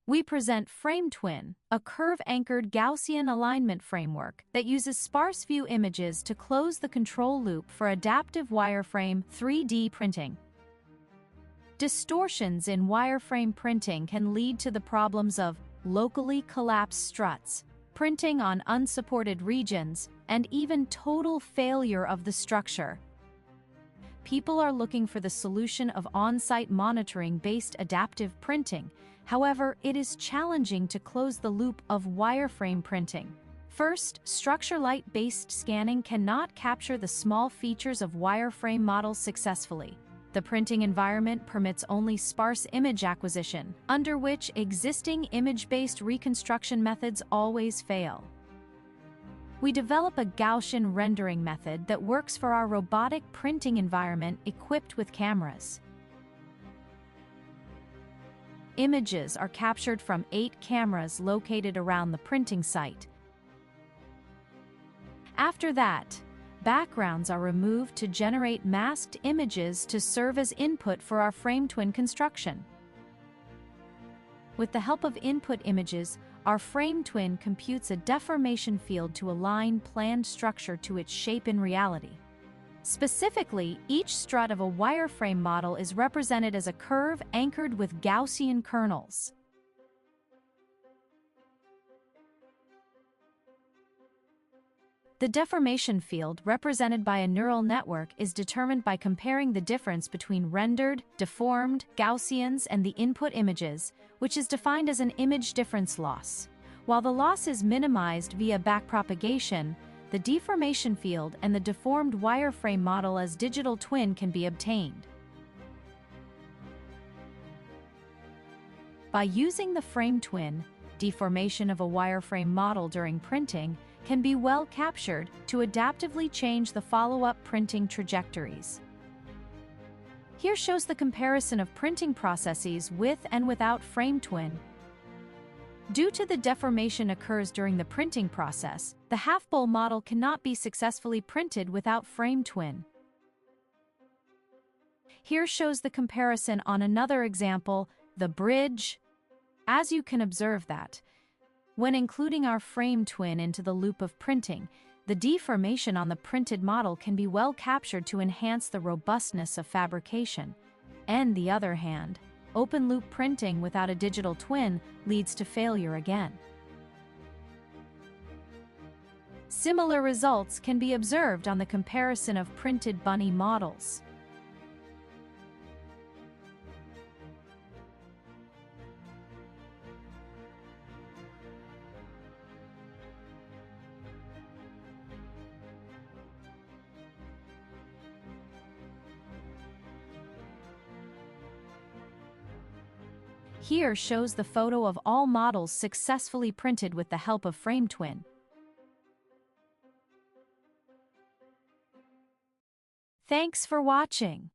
we present FrameTwin, a curve-anchored Gaussian alignment framework that uses sparse-view images to close the control loop for adaptive wireframe 3D printing. Distortions in wireframe printing can lead to the problems of locally collapsed struts, printing on unsupported regions, and even total failure of the structure. People are looking for the solution of on-site monitoring-based adaptive printing. However, it is challenging to close the loop of wireframe printing. First, structure light-based scanning cannot capture the small features of wireframe models successfully. The printing environment permits only sparse image acquisition, under which existing image-based reconstruction methods always fail. We develop a Gaussian rendering method that works for our robotic printing environment equipped with cameras. Images are captured from 8 cameras located around the printing site. After that, backgrounds are removed to generate masked images to serve as input for our FrameTwin construction. With the help of input images, our FrameTwin computes a deformation field to align planned structure to its shape in reality. Specifically, each strut of a wireframe model is represented as a curve anchored with Gaussian kernels. The deformation field, represented by a neural network, is determined by comparing the difference between rendered, deformed, Gaussians and the input images, which is defined as an image difference loss. While the loss is minimized via backpropagation, the deformation field and the deformed wireframe model as digital twin can be obtained. By using the FrameTwin, deformation of a wireframe model during printing can be well captured to adaptively change the follow-up printing trajectories. Here shows the comparison of printing processes with and without FrameTwin. Due to the deformation occurs during the printing process, the half-bowl model cannot be successfully printed without FrameTwin. Here shows the comparison on another example, the bridge. As you can observe that, when including our FrameTwin into the loop of printing, the deformation on the printed model can be well captured to enhance the robustness of fabrication. On the other hand, open-loop printing without a digital twin leads to failure again. Similar results can be observed on the comparison of printed bunny models. Here shows the photo of all models successfully printed with the help of FrameTwin. Thanks for watching.